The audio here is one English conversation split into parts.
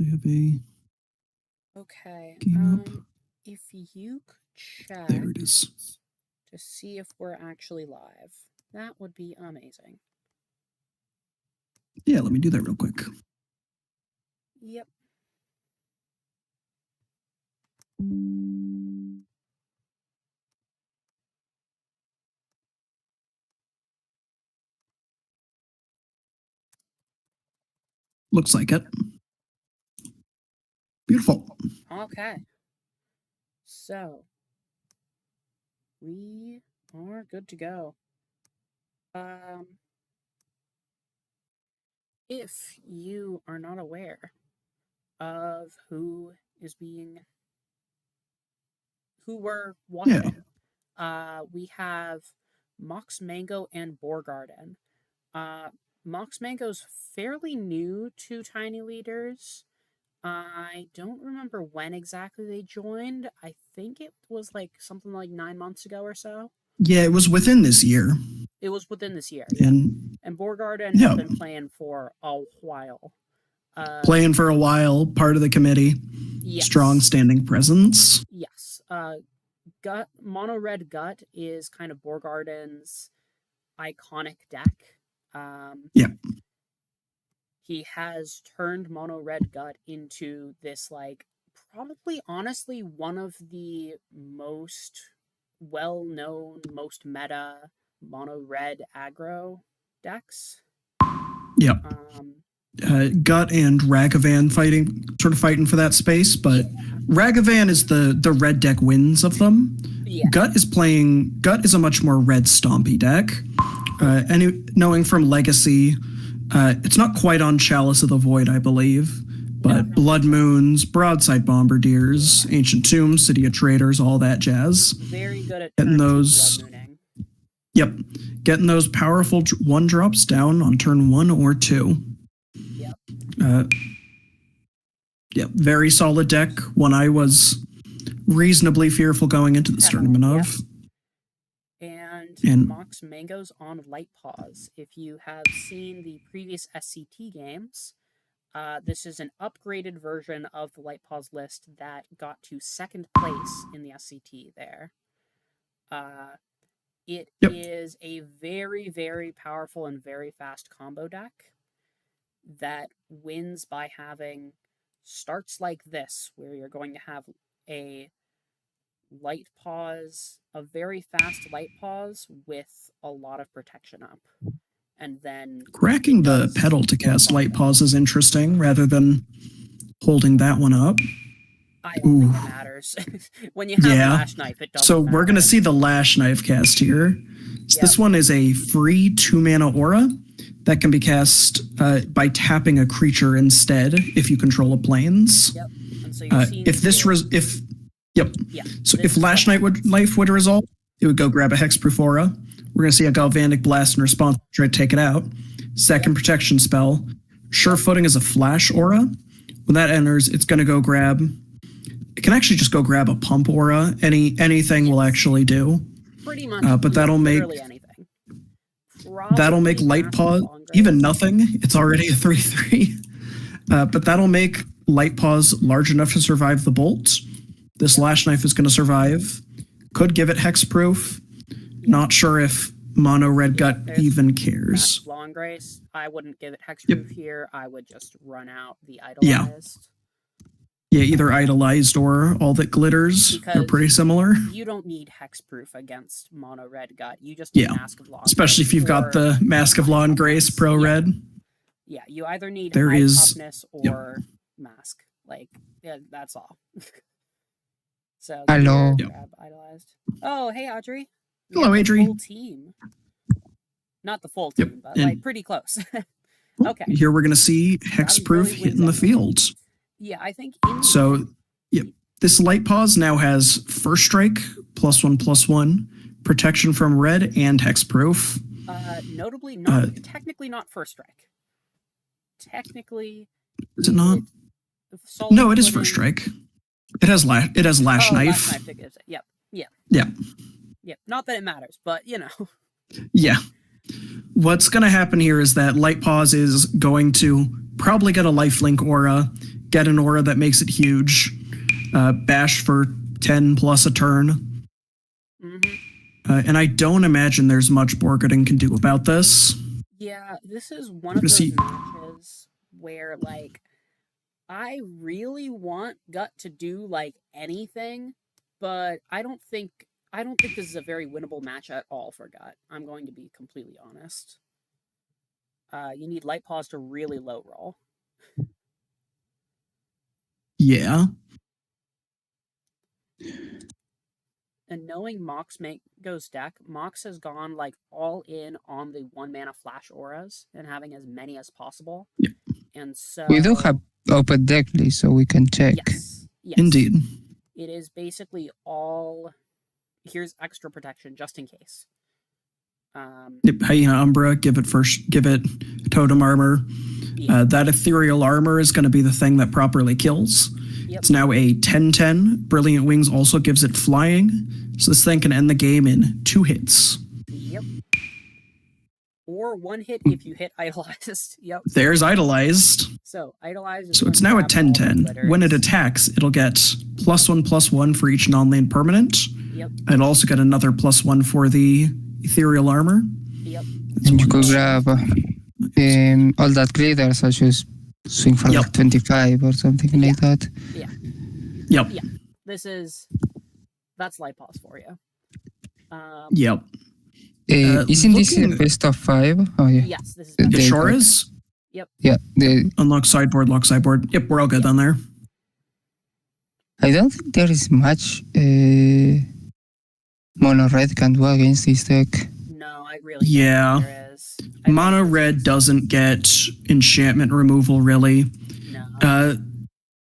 I have a Okay. game up. If you could check There it is. to see if we're actually live, that would be amazing. Yeah, let me do that real quick. Yep. Looks like it. Beautiful. Okay. So, we are good to go. If you are not aware of who we're watching, we have MoxMango and Borgarden. MoxMango's fairly new to Tiny Leaders. I don't remember when exactly they joined. I think it was like something like 9 months ago or so. Yeah, it was within this year. It was within this year, yeah. And Borgarden has been playing for a while. Playing for a while, part of the committee. Yes. Strong standing presence. Yes. Mono Red Gut is kind of Borgarden's iconic deck. He has turned Mono Red Gut into this, like, probably honestly one of the most well-known, most meta Mono Red aggro decks. Yep. Gut and Ragavan fighting for that space, but Ragavan is the red deck wins of them. Yeah. Gut is a much more red stompy deck. Knowing from Legacy, it's not quite on Chalice of the Void, I believe, but Blood Moons, Broadside Bombardiers, Ancient Tombs, City of Traders, all that jazz. Very good at getting those. Blood Mooning. Yep, getting those powerful 1-drops down on turn 1 or 2. Yep. Very solid deck. One I was reasonably fearful going into this tournament of. And MoxMango's on Light Pause. If you have seen the previous SCT games, this is an upgraded version of the Light Pause list that got to 2nd place in the SCT there. It is a very, very powerful and very fast combo deck that wins by having starts like this, where you're going to have a Light Pause, a very fast Light Pause with a lot of protection up. And then cracking the pedal to cast Light Pause is interesting rather than holding that one up. I don't think it matters. When you have Lash Knife, it doesn't So matter. We're going to see the Lash Knife cast here. So this one is a free 2-mana aura that can be cast by tapping a creature instead if you control a plains. Yep. And so if Lash Knife would resolve, it would go grab a Hexproof Aura. We're going to see a Galvanic Blast in response, try to take it out. Second protection spell. Sure Footing is a Flash Aura. When that enters, it's going to go grab... It can actually just go grab a Pump Aura. Anything will actually do. Pretty much. But that'll make... anything. That'll make Light Pause... Even nothing. It's already a 3/3. But that'll make Light Pause large enough to survive the bolt. This Lash Knife is going to survive. Could give it Hexproof. Not sure if Mono Red Gut even cares. Long Grace, I wouldn't give it Hexproof here. I would just run out the Idolized. Yeah, either Idolized or All That Glitters. They're pretty similar. You don't need Hexproof against Mono Red Gut. You just need Mask of Law. Especially if you've got the Mask of Law and Grace Pro Red. Yeah, you either need High Toughness or Mask. Like, that's all. So hello. Grab Idolized. Oh, hey, Audrey. Hello, Adri. Full team. Not the full team, but like pretty close. Okay. Here we're going to see Hexproof hitting the field. Yeah, I think... This Light Pause now has First Strike, +1/+1, protection from red, and Hexproof. Notably, technically not First Strike. Technically... Is it not? No, it is First Strike. It has Lash Knife. Lash Knife that gives it. Yep. Not that it matters, but you know. Yeah. What's going to happen here is that Light Pause is going to probably get a Lifelink Aura, get an aura that makes it huge. Bash for 10 plus a turn. And I don't imagine there's much Borgarden can do about this. Yeah, this is one of those matches where, like, I really want Gut to do, like, anything, but I don't think this is a very winnable match at all for Gut. I'm going to be completely honest. You need Light Paws to really low roll. Yeah. And knowing MoxMango's deck, Mox has gone like all in on the 1-mana flash auras and having as many as possible. Yep. And so we do have open deck list, so we can check. Yes. Indeed. It is basically all here's extra protection just in case. Hyena Umbra, give it totem armor. Yeah. That ethereal armor is going to be the thing that properly kills. Yep. It's now a 10/10. Brilliant Wings also gives it flying, so this thing can end the game in 2 hits. Yep. Or 1 hit if you hit Idolized. Yep. There's Idolized. So Idolized is So it's now a 10/10. When it attacks, it'll get +1/+1 for each non-lane permanent. Yep. And also get another +1 for the ethereal armor. Yep. And you could grab all that glitter, so just swing for like 25 or something like that. Yeah. Yep. Yeah. That's Light Paws for you. Yep. Isn't this a best of 5? Oh yeah. Yes, this is It sure is. Yep. Yeah. Unlock sideboard, lock sideboard. Yep, we're all good on there. I don't think there is much mono red can do against this deck. No, I really Yeah. don't think there is. Mono red doesn't get enchantment removal really. No.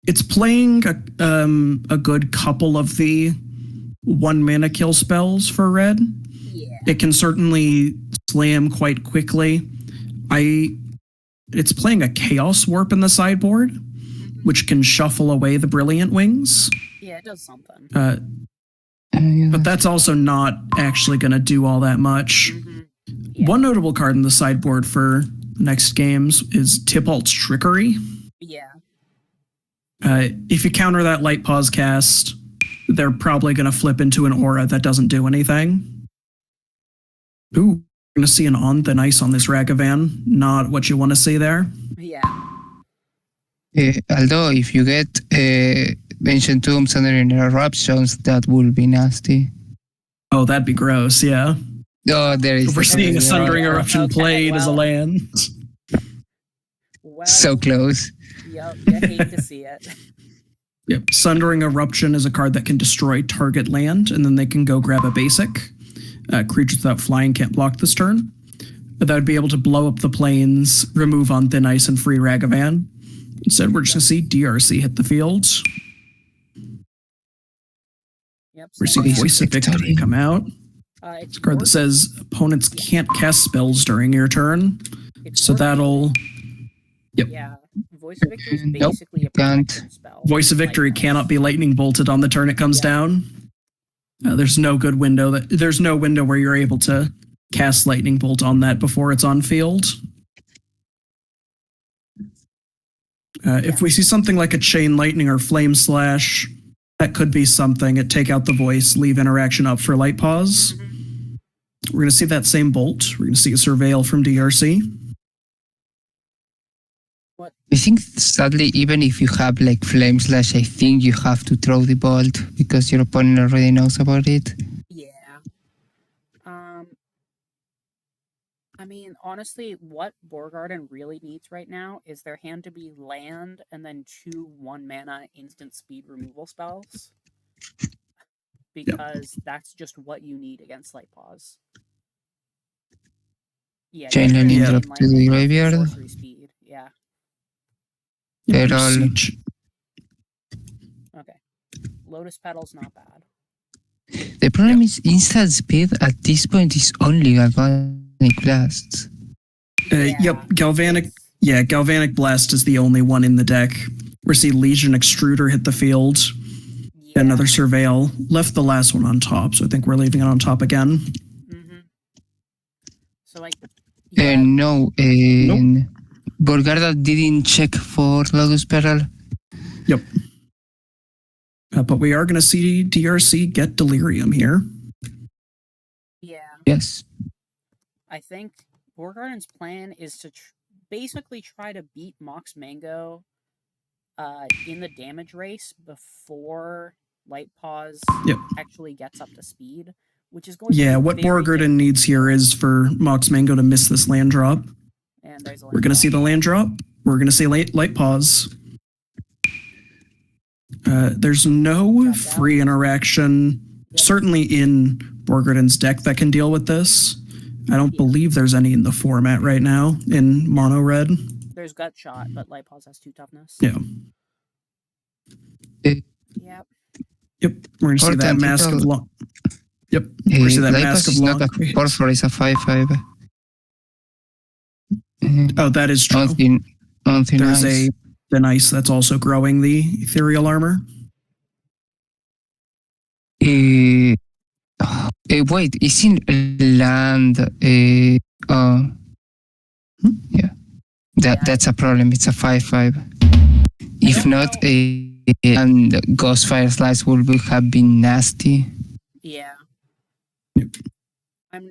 It's playing a good couple of the 1-mana kill spells for red. Yeah. It can certainly slam quite quickly. It's playing a Chaos Warp in the sideboard, which can shuffle away the Brilliant Wings. Yeah, it does something. But that's also not actually going to do all that much. Yeah. One notable card in the sideboard for next games is Tybalt's Trickery. Yeah. If you counter that Light Paws cast, they're probably going to flip into an aura that doesn't do anything. Ooh, we're going to see an On Thin Ice on this Ragavan. Not what you want to see there. Yeah. Although if you get Ancient Tombs under Eruptions, that will be nasty. Oh, that'd be gross, yeah. Oh, there is. We're seeing a Sundering Eruption Okay, played as a land. Well, So close. Yep, you hate to see it. Yep. Sundering Eruption is a card that can destroy target land, and then they can go grab a basic. Creatures without flying can't block this turn. But that would be able to blow up the plains, remove On Thin Ice, and free Ragavan. Instead, we're just going to see DRC hit the field. Yep. We're seeing Voice of Victory come out. It's a card that says opponents can't cast spells during your turn. So that'll... Yep. Yeah. Voice of Victory is Nope, basically a can't. protection spell. Voice of Victory cannot be lightning bolted on the turn it comes down. There's no good window there's no window where you're able to cast lightning bolt on that before it's on field. If we see something like a Chain Lightning or Flame Slash, that could be something. It take out the voice, leave interaction up for Light Paws. We're going to see that same bolt. We're going to see a Surveil from DRC. I think sadly, even if you have like Flame Slash, I think you have to throw the bolt because your opponent already knows about it. Yeah. I mean, honestly, what Borgarden really needs right now is their hand to be land and then 2 1-mana instant speed removal spells. Because that's just what you need against Light Paws. Yeah, Chain Lightning drop to the graveyard. Sorcery speed, yeah. They're all... Okay. Lotus Petal's not bad. The problem is instant speed at this point is only Galvanic Blasts. Yep, Galvanic Blast is the only one in the deck. We're seeing Legion Extruder hit the field. Yeah. Another Surveil. Left the last one on top, so I think we're leaving it on top again. So, like... No, Borgarden didn't check for Lotus Petal. Yep. But we are going to see DRC get Delirium here. Yeah. Yes. I think Borgarden's plan is to basically try to beat MoxMango in the damage race before Light Paws actually gets up to speed, which is going to be what very Borgarden needs here is for MoxMango to miss this land drop. And there's a land We're going to drop. see the land drop. We're going to see Light Paws. There's no free interaction, certainly in Borgarden's deck, that can deal with this. I don't believe there's any in the format right now in mono red. There's Gut Shot, but Light Paws has 2 toughness. Yeah. Yep. Yep. We're going to see that Mask of Long. Yep. We're going to see that Mask of Long. Not a 4/4, it's a 5/5. Oh, that is true. There's a the Ice that's also growing the Ethereal Armor. Wait, it's in land. Yeah, that's a problem. It's a 5/5. If not, and Ghostfire Slice would have been nasty. Yeah. You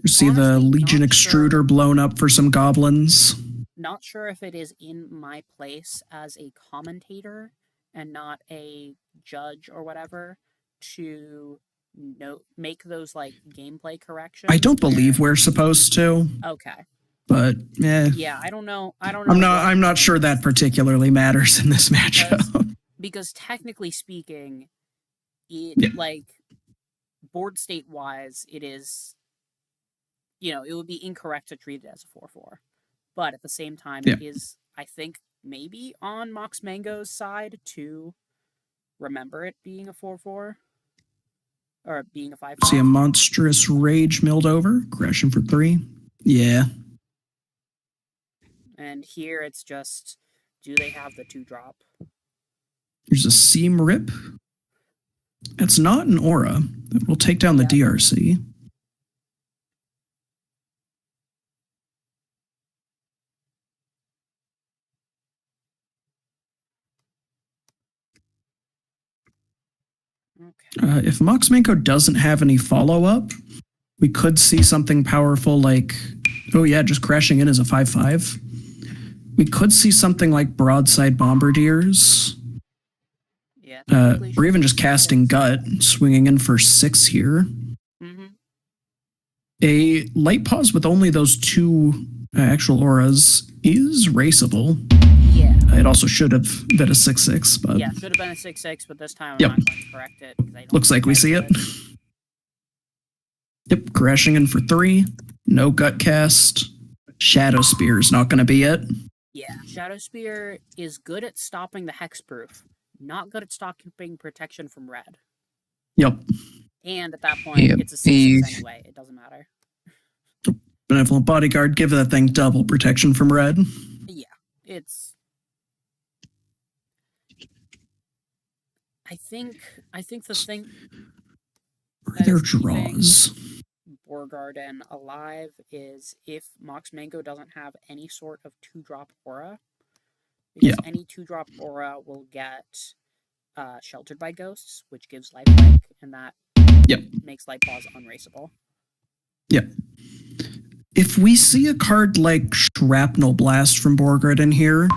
see the Legion Extruder blown up for some goblins. Not sure if it is in my place as a commentator and not a judge or whatever to make those like gameplay corrections. I don't believe we're supposed to. Okay. But yeah, I don't know. I'm not sure that particularly matters in this matchup. Because technically speaking, like board state wise, it is, it would be incorrect to treat it as a 4/4. But at the same time, it is, I think, maybe on MoxMango's side to remember it being a 4/4 or being a 5/5. See a monstrous Rage milled over, crashing for 3. Yeah. And here it's just, do they have the 2-drop? Here's a Seam Rip. It's not an aura. That will take down the DRC. Okay. If MoxMango doesn't have any follow-up, we could see something powerful like, just crashing in as a 5/5. We could see something like Broadside Bombardiers. Yeah. Or even just casting Gut, swinging in for 6 here. Mm-hmm. A Light Pause with only those 2 actual auras is raceable. Yeah. It also should have been a 6/6, but yeah, should have been a 6/6, but this time I'm not going to correct it. Because I don't looks like we see it. Yep, crashing in for 3. No Gut Cast. Shadow Spear is not going to be it. Yeah, Shadow Spear is good at stopping the hexproof, not good at stopping protection from red. Yep. And at that point, it's a 6/6 anyway. It doesn't matter. Benevolent Bodyguard, give that thing double protection from red. Yeah, it's... I think the thing... Are there draws? Borgarden alive is if MoxMango doesn't have any sort of 2-drop aura. Because any 2-drop aura will get Sheltered by Ghosts, which gives lifelink, and that makes Light Paws unraceable. Yep. If we see a card like Shrapnel Blast from Borgarden here,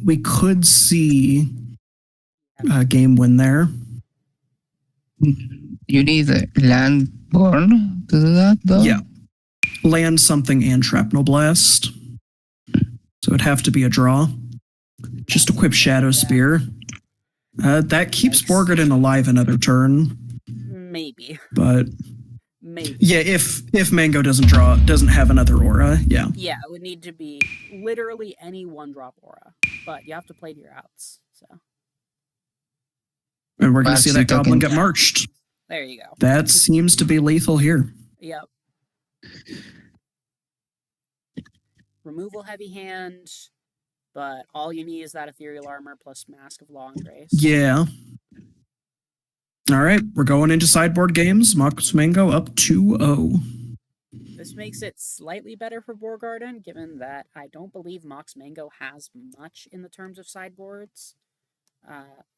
we could see a game win there. You need Landborn to do that, though? Yeah. Land something and Shrapnel Blast. So it'd have to be a draw. Just equip Shadow Spear. That keeps Borgarden alive another turn. Maybe. But... Maybe. Yeah, if Mango doesn't have another aura, yeah. Yeah, it would need to be literally any 1-drop aura. But you have to play to your outs, so... And we're going to see that goblin get marched. There you go. That seems to be lethal here. Yep. Removal heavy hand, but all you need is that Ethereal Armor plus Mask of Law and Grace. Yeah. All right, we're going into sideboard games. MoxMango up 2-0. This makes it slightly better for Borgarden, given that I don't believe MoxMango has much in the terms of sideboards.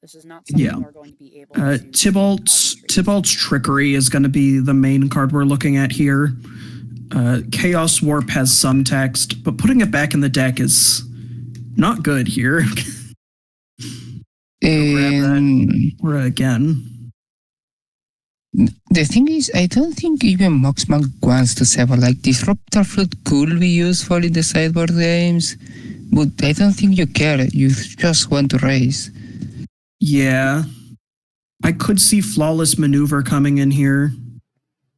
This is not something we're going to be able to... Tybalt's Trickery is going to be the main card we're looking at here. Chaos Warp has some text, but putting it back in the deck is not good here. Or again. The thing is, I don't think even MoxMango wants to save. Like, Disruptor Flute could be useful in the sideboard games, but I don't think you care. You just want to raise. Yeah. I could see Flawless Maneuver coming in here,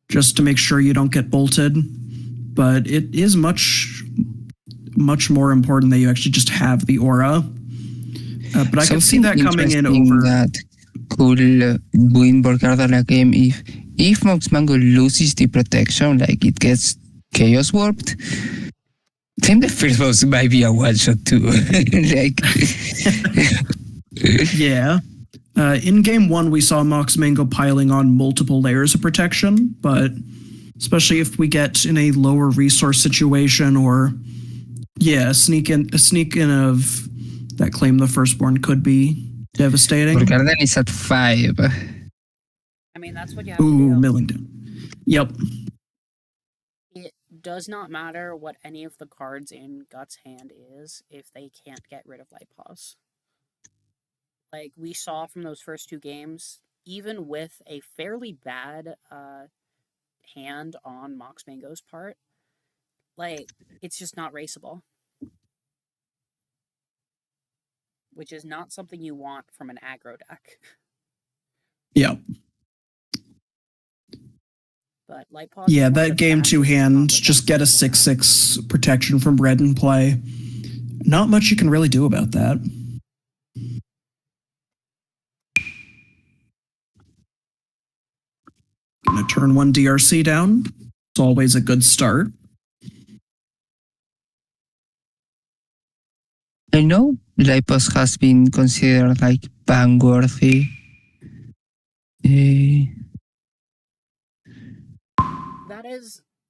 just to make sure you don't get bolted. But it is much more important that you actually just have the aura. But I can see that coming in over... That could win Borgarden a game if MoxMango loses the protection, like it gets Chaos Warped. Then the first boss might be a one-shot too. Yeah. In game 1, we saw MoxMango piling on multiple layers of protection, but especially if we get in a lower resource situation or, a sneak in of that Claim the Firstborn could be devastating. Borgarden is at 5. I mean, that's what you have to do. Millington. Yep. It does not matter what any of the cards in Gut's hand is if they can't get rid of Light Paws. Like we saw from those first 2 games, even with a fairly bad hand on MoxMango's part, like, it's just not raceable. Which is not something you want from an aggro deck. Yeah. But Light Paws... Yeah, that game 2 hand, just get a 6/6 protection from red in play. Not much you can really do about that. Gonna turn 1 DRC down. It's always a good start. I know Lipos has been considered like ban-worthy.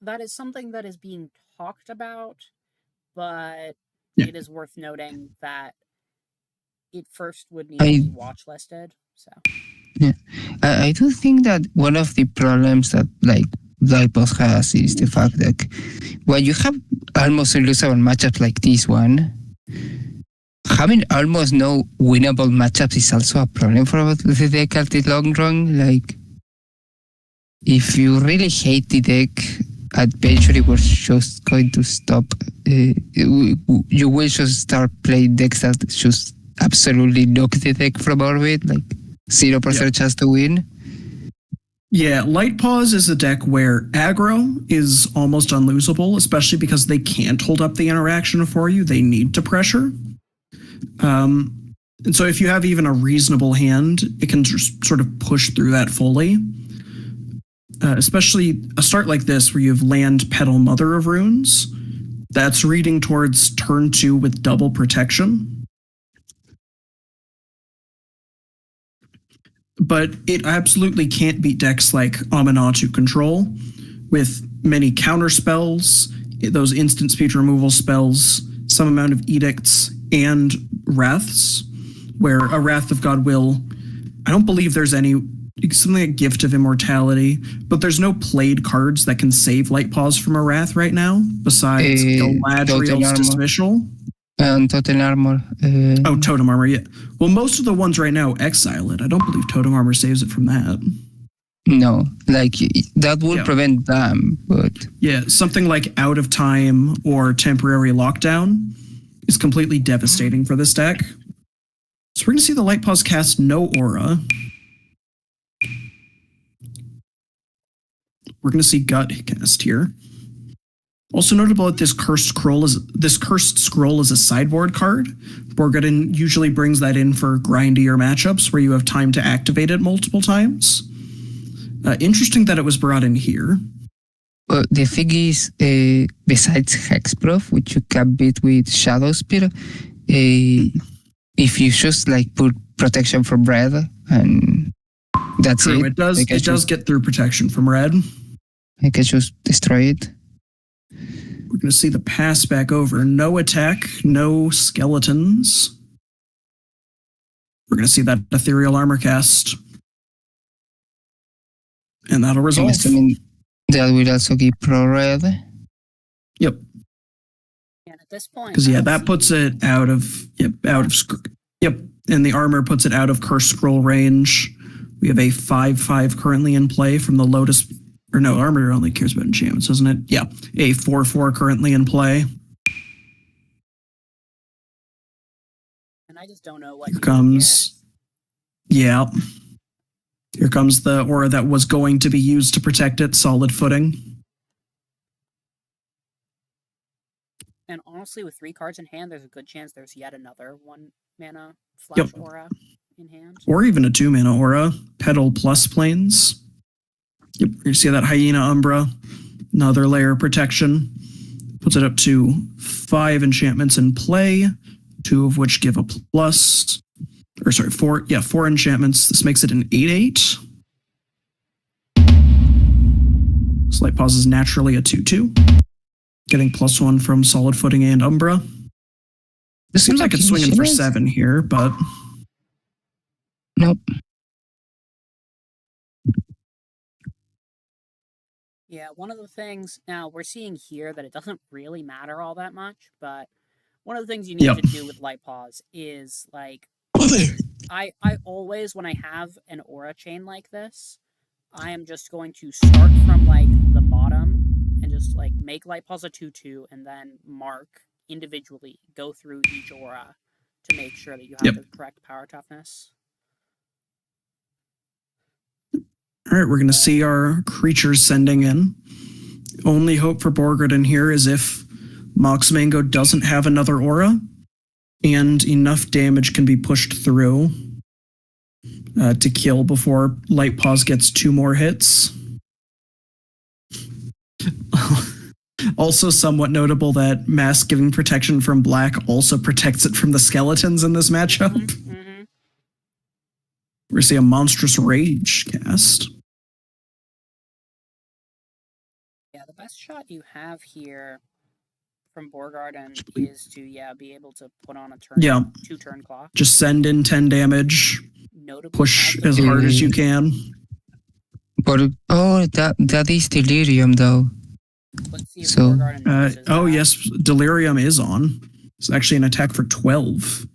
That is something that is being talked about, but it is worth noting that it first would need to be watch listed. So yeah, I do think that one of the problems that like Lipos has is the fact that when you have almost unlosable matchups like this one, having almost no winnable matchups is also a problem for the deck at the long run. Like, if you really hate the deck, eventually we're just going to stop. You will just start playing decks that just absolutely knock the deck from orbit, like 0% chance to win. Yeah, Light Paws is a deck where aggro is almost unlosable, especially because they can't hold up the interaction for you. They need to pressure. And so if you have even a reasonable hand, it can just sort of push through that fully. Especially a start like this where you have land, petal, Mother of Runes. That's reading towards turn 2 with double protection. But it absolutely can't beat decks like Aminatou Control with many counter spells, those instant speed removal spells, some amount of edicts, and wraths, where a Wrath of Godwill, I don't believe there's any, something like Gift of Immortality, but there's no played cards that can save Light Paws from a Wrath right now, besides Galadriel's Dismissal. And Totem Armor. Totem Armor, yeah. Well, most of the ones right now exile it. I don't believe Totem Armor saves it from that. No, like, that would prevent them, but... Yeah, something like Out of Time or Temporary Lockdown is completely devastating for this deck. So we're going to see the Light Paws cast no aura. We're going to see Gut cast here. Also notable that this cursed scroll is a sideboard card. Borgarden usually brings that in for grindier matchups where you have time to activate it multiple times. Interesting that it was brought in here. Well, the thing is, besides Hexproof, which you can beat with Shadow Spear, if you just like put protection from red, and that's True, it does get through protection from red. I can just destroy it. We're going to see the pass back over. No attack, no skeletons. We're going to see that ethereal armor cast. And that'll I'm resolve. assuming that will also give pro red. Yep. And at this point, Because that puts it out of and the armor puts it out of curse scroll range. We have a 5/5 currently in play from the Lotus, or no, armor only cares about enchantments, doesn't it? Yeah, a 4/4 currently in play. And I just don't know what Here comes, yeah. Here comes the aura that was going to be used to protect it, solid footing. And honestly, with 3 cards in hand, there's a good chance there's yet another 1 mana flash aura in hand. Or even a 2 mana aura, Petal plus planes. Yep, you see that Hyena Umbra, another layer of protection. Puts it up to 5 enchantments in play, 2 of which give a plus. Or sorry, 4 enchantments. This makes it an 8/8. Slight Pause is naturally a 2/2. Getting +1 from Solid Footing and Umbra. This seems like it's swinging for 7 here, but... Nope. Yeah, one of the things, now we're seeing here that it doesn't really matter all that much, but one of the things you need to do with Light Pause is, like, I always, when I have an aura chain like this, I am just going to start from, like, the bottom and just, like, make Light Pause a 2/2 and then mark individually, go through each aura to make sure that you have the correct power toughness. All right, we're going to see our creatures sending in. Only hope for Borgarden here is if MoxMango doesn't have another aura and enough damage can be pushed through to kill before Light Pause gets 2 more hits. Also somewhat notable that Mask giving protection from black also protects it from the skeletons in this matchup. Mm-hmm. We're going to see a Monstrous Rage cast. Yeah, the best shot you have here from Borgarden is to, be able to put on a turn, 2-turn clock. Just send in 10 damage. Notably, push as hard as you can. But that is Delirium though. Let's see if Borgarden notices that. Yes, Delirium is on. It's actually an attack for 12.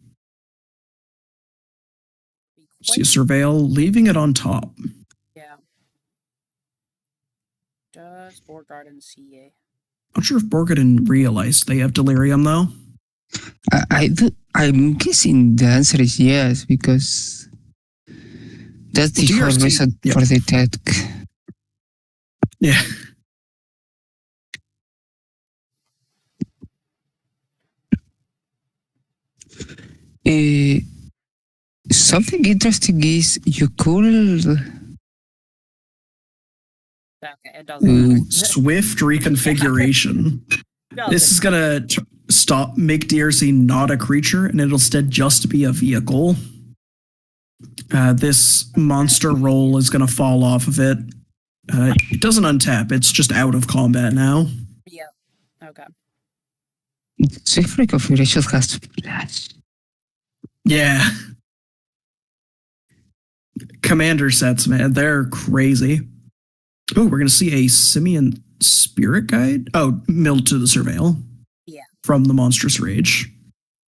See Surveil, leaving it on top. Yeah. Does Borgarden see a... Not sure if Borgarden realized they have Delirium though. I'm guessing the answer is yes, because that's the whole reason for the attack. Yeah. Something interesting is you could... Okay, it doesn't Swift reconfiguration. This is gonna make DRC not a creature, and it'll instead just be a vehicle. This monster roll is gonna fall off of it. It doesn't untap; it's just out of combat now. Yeah. Okay. Swift reconfiguration has flash. Yeah. Commander sets, man, they're crazy. Oh, we're going to see a Simian Spirit Guide. Oh, milled to the Surveil. Yeah. From the Monstrous Rage.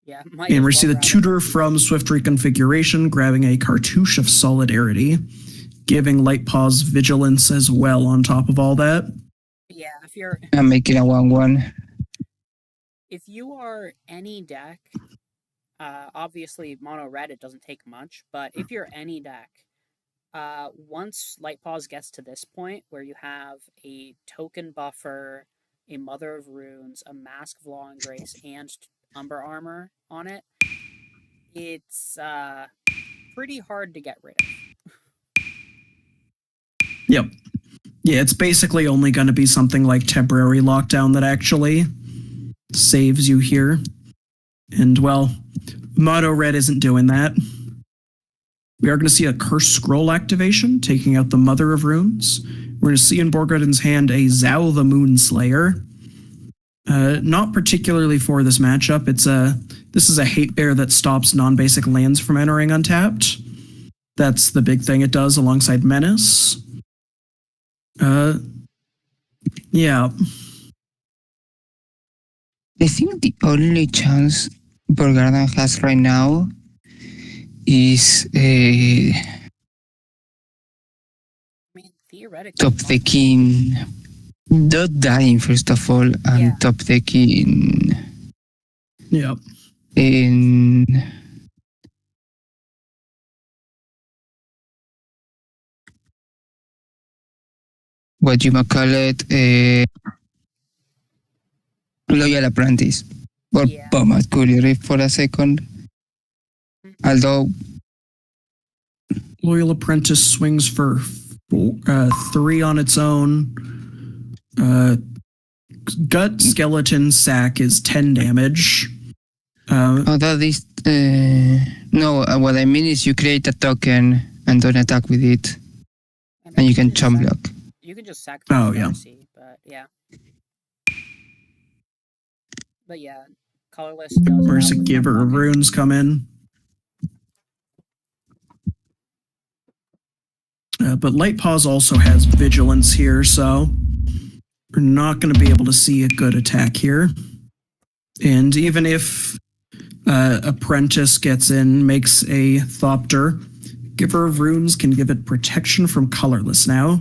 Yeah. And we see the Tutor from Swift Reconfiguration grabbing a Cartouche of Solidarity, giving Light Pause Vigilance as well on top of all that. Yeah, if you're... I'm making a 1/1. If you are any deck, obviously mono red, it doesn't take much, but if you're any deck, once Light Pause gets to this point where you have a token buffer, a Mother of Runes, a Mask of Law and Grace, and Umber Armor on it, it's pretty hard to get rid of. Yep. Yeah, it's basically only going to be something like Temporary Lockdown that actually saves you here. And, well, Mono Red isn't doing that. We are going to see a Curse Scroll activation, taking out the Mother of Runes. We're going to see in Borgarden's hand a Zao the Moonslayer. Not particularly for this matchup. This is a hate bear that stops non-basic lands from entering untapped. That's the big thing it does alongside Menace. Yeah. I think the only chance Borgarden has right now is I mean, theoretically, top decking, not dying first of all, and Yeah. top decking Yeah. in what you might call it, Loyal Apprentice or Yeah. Pomad Courier for a second. Although Loyal Apprentice swings for 3 on its own. Gut Skeleton Sack is 10 damage. that is no. What I mean is you create a token and don't attack with it, I mean, and you can just chump sac- block. You can just sacrifice Oh, yeah. Darcy, but yeah. But yeah, colorless does. Where's a have Giver of Runes come in? But Lightpaws also has Vigilance here, so we're not going to be able to see a good attack here. And even if Apprentice gets in, makes a Thopter, Giver of Runes can give it protection from colorless now.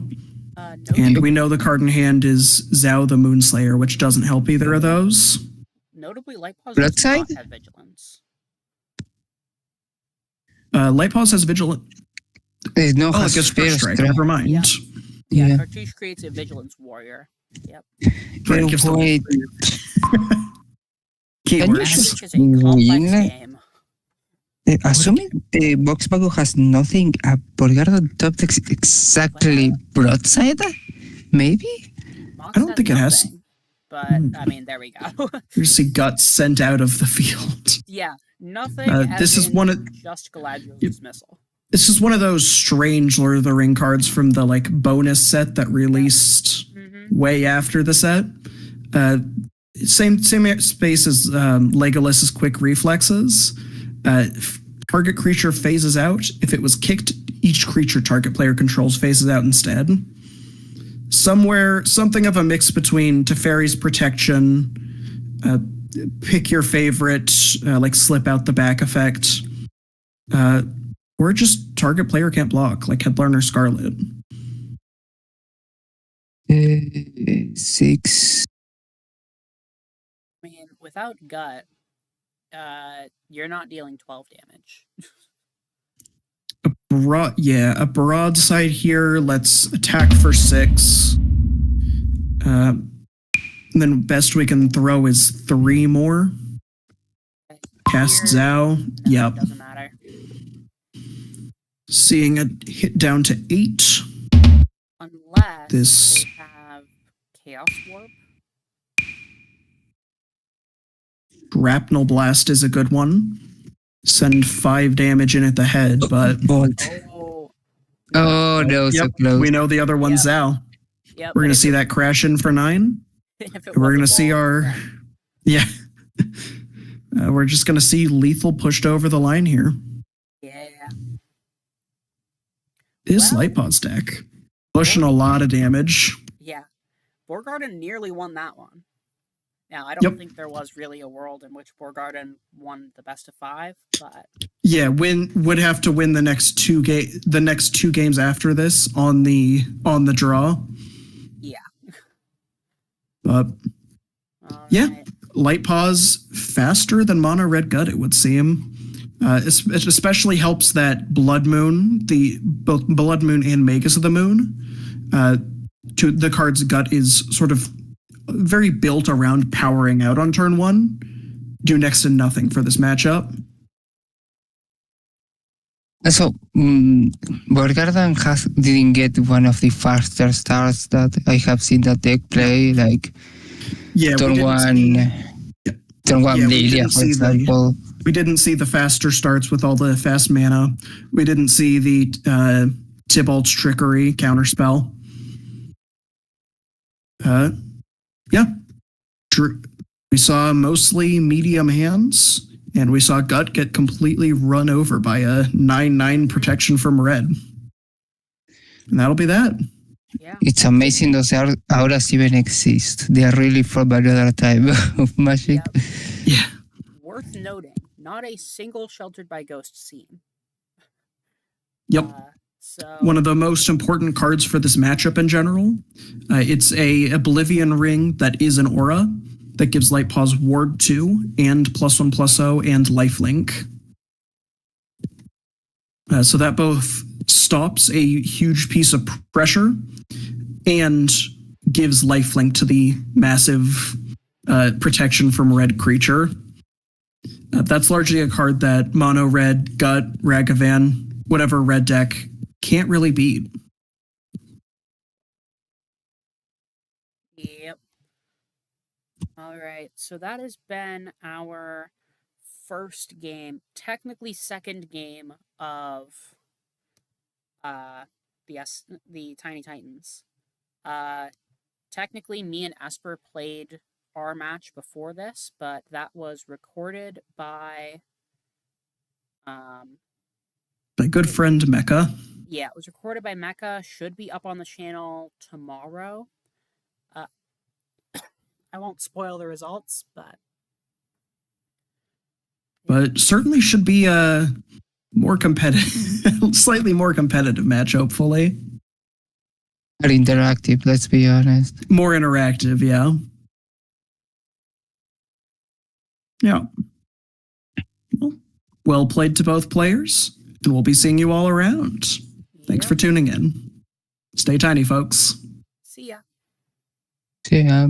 And we know the card in hand is Zhao the Moonslayer, which doesn't help either of those. Notably, Lightpaws does Bloodside? not have vigilance. Lightpaws has Vigilance. There's no Oh, it gets First Strike. Never mind. Yeah. Yeah, Yeah. Cartouche creates a vigilance warrior. Yep. Right, it gives the- Wait, Keywords. Magic is a complex Win? game. assuming the MoxMango has nothing, Borgarden top decks exactly broadside, maybe? Mox I don't think it has- nothing, But, I mean, there we go. You see Gut sent out of the field. Yeah, nothing. This is one of just Galadriel's Yep. dismissal. This is one of those strange Lord of the Ring cards from the like bonus set that released way after the set. Same space as Legolas's quick reflexes. Target creature phases out. If it was kicked, each creature target player controls phases out instead. Something of a mix between Teferi's Protection, pick your favorite, like slip out the back effect, or just target player can't block, like Headlarn or Scarlet. 6. I mean, without Gut, you're not dealing 12 damage. A broadside here. Let's attack for 6. And then best we can throw is 3 more. Cast Here, Zhao. no, Yep. Doesn't matter. Seeing a hit down to 8. Unless This- they have Chaos Warp. Grapnel Blast is a good one. Send 5 damage in at the head, but Bolt. Oh, Oh no, so yep, close. we know the other one's Zhao. yep. We're going to see that crash in for 9. We're going to see our... Yeah. We're just going to see lethal pushed over the line here. Yeah. This Well- Lightpaws deck. Pushing a lot of damage. Yeah. Borgarden nearly won that one. Now, I don't Yep. think there was really a world in which Borgarden won the best of 5, but Yeah, would have to win the next 2 games after this on the draw. yeah. But All Yeah. right. Lightpaws faster than Mono Red Gut, it would seem. It especially helps that Blood Moon, both Blood Moon and Magus of the Moon, to the card's Gut is sort of very built around powering out on turn 1. Do next to nothing for this matchup. So, Borgarden didn't get one of the faster starts that I have seen that deck play, like Yeah, turn one we Lilia, didn't for see example. We didn't see the faster starts with all the fast mana. We didn't see the Tybalt's Trickery counterspell. Yeah. We saw mostly medium hands And we saw Gut get completely run over by a 9/9 protection from red. And that'll be that. Yeah. It's amazing those auras even exist. They are really from another type of magic. Yep. Yeah. Worth noting, not a single Sheltered by Ghost scene. Yep. So One of the most important cards for this matchup in general. It's a Oblivion Ring that is an aura that gives Light Paws Ward 2 and +1/+0 and lifelink. So that both stops a huge piece of pressure and gives lifelink to the massive protection from red creature. That's largely a card that mono red, Gut, Ragavan, whatever red deck can't really beat. Yep. All right. So that has been our first game, technically second game of the Tiny Titans. Technically, me and Esper played our match before this, but that was recorded by My good friend Mecca. yeah, it was recorded by Mecca. Should be up on the channel tomorrow. I won't spoil the results, But certainly should be a more competitive, slightly more competitive match, hopefully. Are interactive, let's be honest. More interactive, yeah. Yeah. Well played to both players, and we'll be seeing you all around. Thanks for tuning in. Stay tiny, folks. see ya. Yeah.